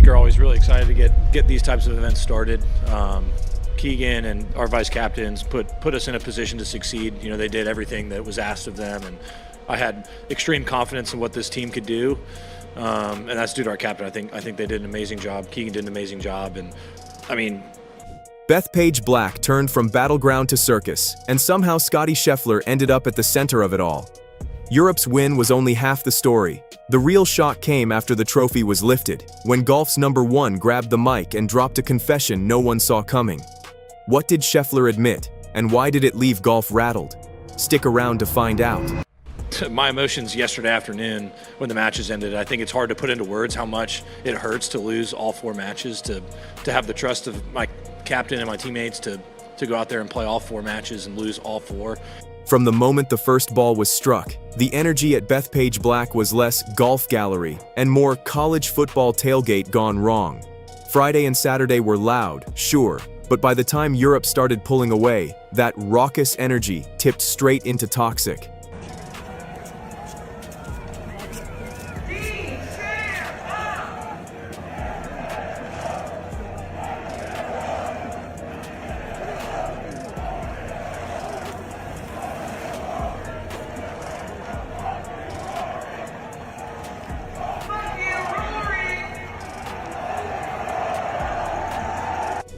think are always really excited to get these types of events started. Keegan and our vice captains put us in a position to succeed. You know, they did everything that was asked of them, and I had extreme confidence in what this team could do, and that's due to our captain. I think they did an amazing job. Keegan did an amazing job, and I mean, Bethpage Black turned from battleground to circus, and somehow Scottie Scheffler ended up at the center of it all. Europe's win was only half the story. The real shock came after the trophy was lifted, when golf's #1 grabbed the mic and dropped a confession no one saw coming. What did Scheffler admit, and why did it leave golf rattled? Stick around to find out. My emotions yesterday afternoon when the matches ended, I think it's hard to put into words how much it hurts to lose all 4 matches, to have the trust of my captain and my teammates to go out there and play all 4 matches and lose all 4. From the moment the first ball was struck, the energy at Bethpage Black was less golf gallery and more college football tailgate gone wrong. Friday and Saturday were loud, sure, but by the time Europe started pulling away, that raucous energy tipped straight into toxic.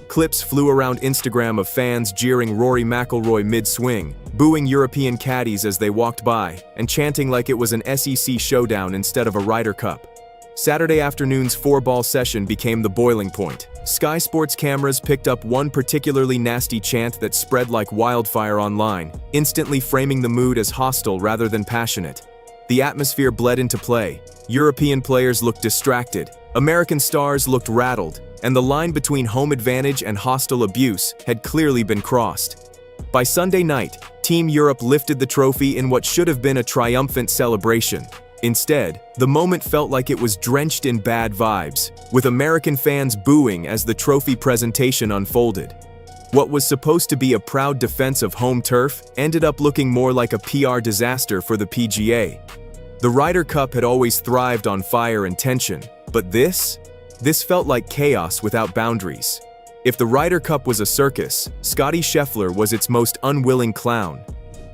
Clips flew around Instagram of fans jeering Rory McIlroy mid-swing, booing European caddies as they walked by, and chanting like it was an SEC showdown instead of a Ryder Cup. Saturday afternoon's 4-ball session became the boiling point. Sky Sports cameras picked up one particularly nasty chant that spread like wildfire online, instantly framing the mood as hostile rather than passionate. The atmosphere bled into play. European players looked distracted. American stars looked rattled, and the line between home advantage and hostile abuse had clearly been crossed. By Sunday night, Team Europe lifted the trophy in what should have been a triumphant celebration. Instead, the moment felt like it was drenched in bad vibes, with American fans booing as the trophy presentation unfolded. What was supposed to be a proud defense of home turf ended up looking more like a PR disaster for the PGA. The Ryder Cup had always thrived on fire and tension, but this felt like chaos without boundaries. If the Ryder Cup was a circus, Scottie Scheffler was its most unwilling clown.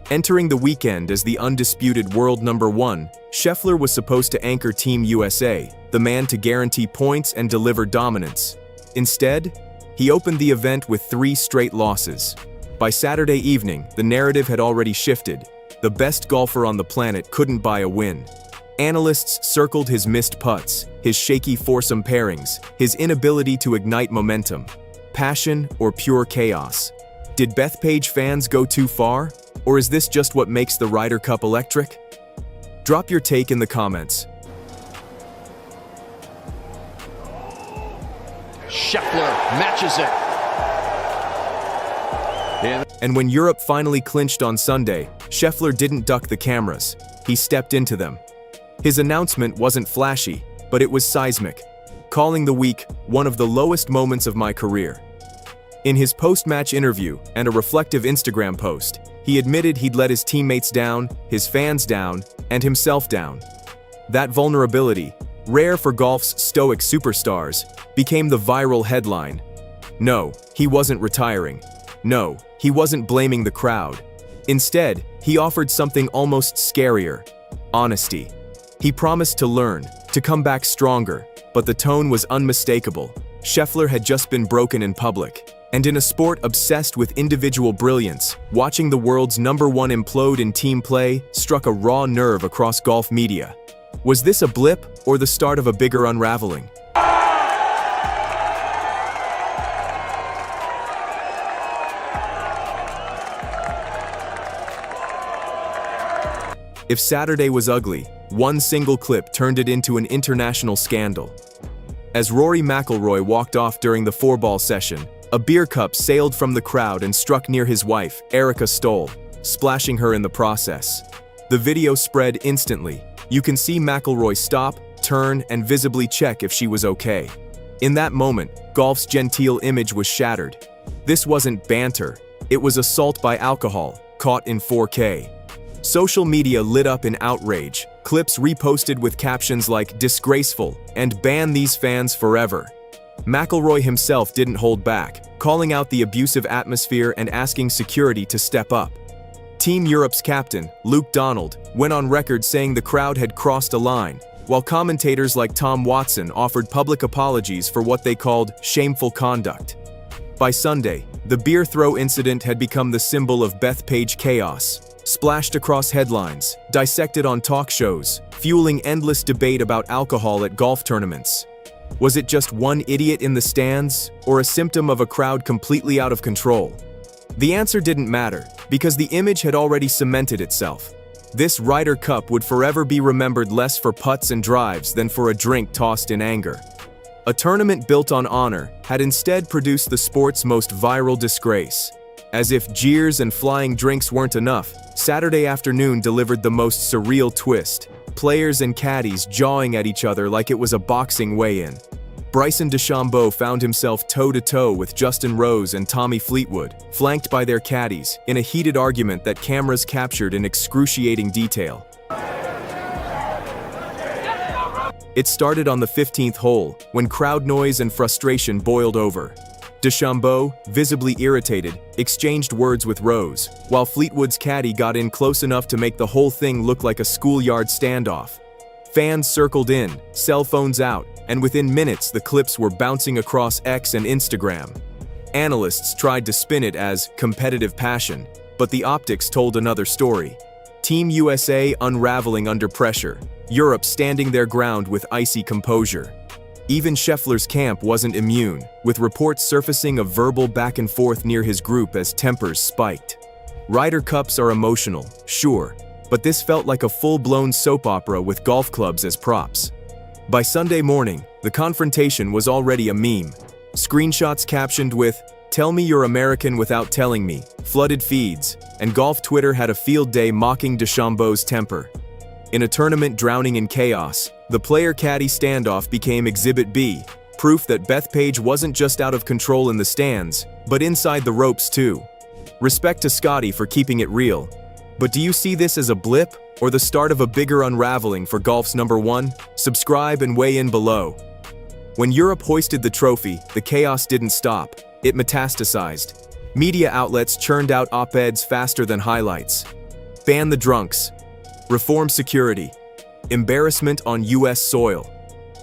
Entering the weekend as the undisputed world #1, Scheffler was supposed to anchor Team USA, the man to guarantee points and deliver dominance. Instead, he opened the event with 3 straight losses. By Saturday evening, the narrative had already shifted. The best golfer on the planet couldn't buy a win. Analysts circled his missed putts, his shaky foursome pairings, his inability to ignite momentum. Passion or pure chaos? Did Bethpage fans go too far? Or is this just what makes the Ryder Cup electric? Drop your take in the comments. Scheffler matches it. And when Europe finally clinched on Sunday, Scheffler didn't duck the cameras. He stepped into them. His announcement wasn't flashy, but it was seismic, calling the week one of the lowest moments of my career. In his post-match interview and a reflective Instagram post, he admitted he'd let his teammates down, his fans down, and himself down. That vulnerability, rare for golf's stoic superstars, became the viral headline. No, he wasn't retiring. No, he wasn't blaming the crowd. Instead, he offered something almost scarier: honesty. He promised to learn, to come back stronger, but the tone was unmistakable. Scheffler had just been broken in public. And in a sport obsessed with individual brilliance, watching the world's #1 implode in team play struck a raw nerve across golf media. Was this a blip or the start of a bigger unraveling? If Saturday was ugly, one single clip turned it into an international scandal. As Rory McIlroy walked off during the 4-ball session, a beer cup sailed from the crowd and struck near his wife, Erica Stoll, splashing her in the process. The video spread instantly. You can see McIlroy stop, turn, and visibly check if she was okay. In that moment, golf's genteel image was shattered. This wasn't banter, it was assault by alcohol, caught in 4K. Social media lit up in outrage. clips reposted with captions like "disgraceful" and "ban these fans forever." McIlroy himself didn't hold back, calling out the abusive atmosphere and asking security to step up. Team Europe's captain, Luke Donald, went on record saying the crowd had crossed a line, while commentators like Tom Watson offered public apologies for what they called shameful conduct. By Sunday, the beer throw incident had become the symbol of Bethpage chaos, splashed across headlines, dissected on talk shows, fueling endless debate about alcohol at golf tournaments. Was it just one idiot in the stands, or a symptom of a crowd completely out of control? The answer didn't matter, because the image had already cemented itself. This Ryder Cup would forever be remembered less for putts and drives than for a drink tossed in anger. A tournament built on honor had instead produced the sport's most viral disgrace. As if jeers and flying drinks weren't enough, Saturday afternoon delivered the most surreal twist. Players and caddies jawing at each other like it was a boxing weigh-in. Bryson DeChambeau found himself toe-to-toe with Justin Rose and Tommy Fleetwood, flanked by their caddies, in a heated argument that cameras captured in excruciating detail. It started on the 15th hole, when crowd noise and frustration boiled over. DeChambeau, visibly irritated, exchanged words with Rose, while Fleetwood's caddy got in close enough to make the whole thing look like a schoolyard standoff. Fans circled in, cell phones out, and within minutes the clips were bouncing across X and Instagram. Analysts tried to spin it as competitive passion, but the optics told another story. Team USA unraveling under pressure, Europe standing their ground with icy composure. Even Scheffler's camp wasn't immune, with reports surfacing of verbal back and forth near his group as tempers spiked. Ryder Cups are emotional, sure, but this felt like a full-blown soap opera with golf clubs as props. By Sunday morning, the confrontation was already a meme. Screenshots captioned with, "Tell me you're American without telling me," flooded feeds, and golf Twitter had a field day mocking DeChambeau's temper. In a tournament drowning in chaos, the player-caddy standoff became Exhibit B, proof that Bethpage wasn't just out of control in the stands, but inside the ropes too. Respect to Scottie for keeping it real. But do you see this as a blip, or the start of a bigger unraveling for golf's number one? Subscribe and weigh in below. When Europe hoisted the trophy, the chaos didn't stop. It metastasized. Media outlets churned out op-eds faster than highlights. Ban the drunks. Reform security. Embarrassment on US soil.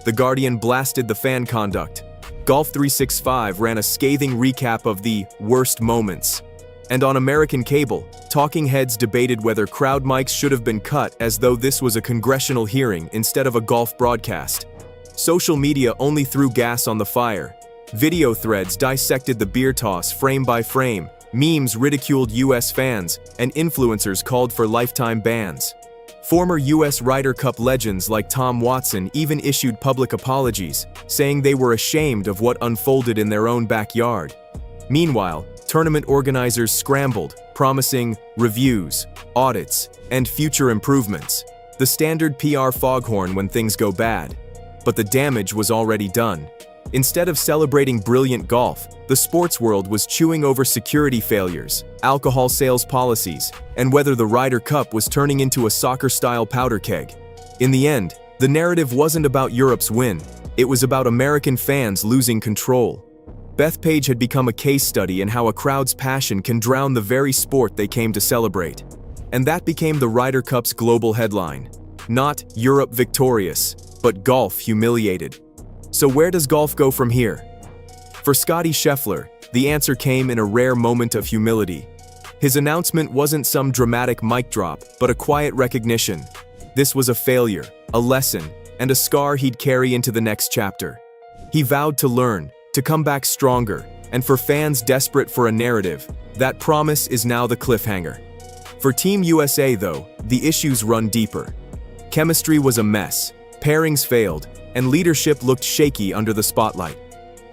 The Guardian blasted the fan conduct. Golf 365 ran a scathing recap of the worst moments. And on American cable, talking heads debated whether crowd mics should have been cut as though this was a congressional hearing instead of a golf broadcast. Social media only threw gas on the fire. Video threads dissected the beer toss frame by frame, memes ridiculed US fans, and influencers called for lifetime bans. Former US Ryder Cup legends like Tom Watson even issued public apologies, saying they were ashamed of what unfolded in their own backyard. Meanwhile, tournament organizers scrambled, promising reviews, audits, and future improvements. The standard PR foghorn when things go bad. But the damage was already done. Instead of celebrating brilliant golf, the sports world was chewing over security failures, alcohol sales policies, and whether the Ryder Cup was turning into a soccer-style powder keg. In the end, the narrative wasn't about Europe's win, it was about American fans losing control. Bethpage had become a case study in how a crowd's passion can drown the very sport they came to celebrate. And that became the Ryder Cup's global headline. Not Europe victorious, but golf humiliated. So where does golf go from here? For Scottie Scheffler, the answer came in a rare moment of humility. His announcement wasn't some dramatic mic drop, but a quiet recognition. This was a failure, a lesson, and a scar he'd carry into the next chapter. He vowed to learn, to come back stronger, and for fans desperate for a narrative, that promise is now the cliffhanger. For Team USA though, the issues run deeper. Chemistry was a mess, pairings failed, and leadership looked shaky under the spotlight.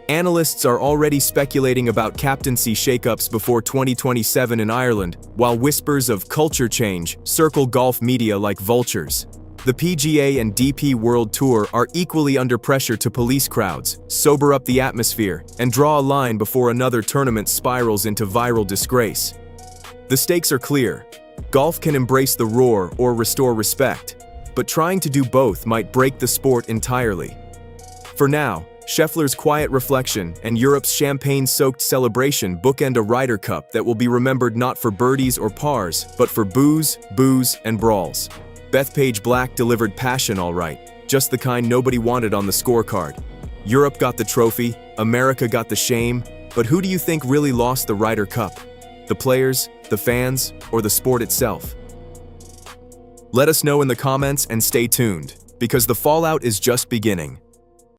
Analysts are already speculating about captaincy shakeups before 2027 in Ireland, while whispers of culture change circle golf media like vultures. The PGA and DP World Tour are equally under pressure to police crowds, sober up the atmosphere, and draw a line before another tournament spirals into viral disgrace. The stakes are clear. Golf can embrace the roar or restore respect. but trying to do both might break the sport entirely. For now, Scheffler's quiet reflection and Europe's champagne-soaked celebration bookend a Ryder Cup that will be remembered not for birdies or pars, but for booze, and brawls. Bethpage Black delivered passion all right, just the kind nobody wanted on the scorecard. Europe got the trophy, America got the shame, but who do you think really lost the Ryder Cup? The players, the fans, or the sport itself? Let us know in the comments and stay tuned, because the fallout is just beginning.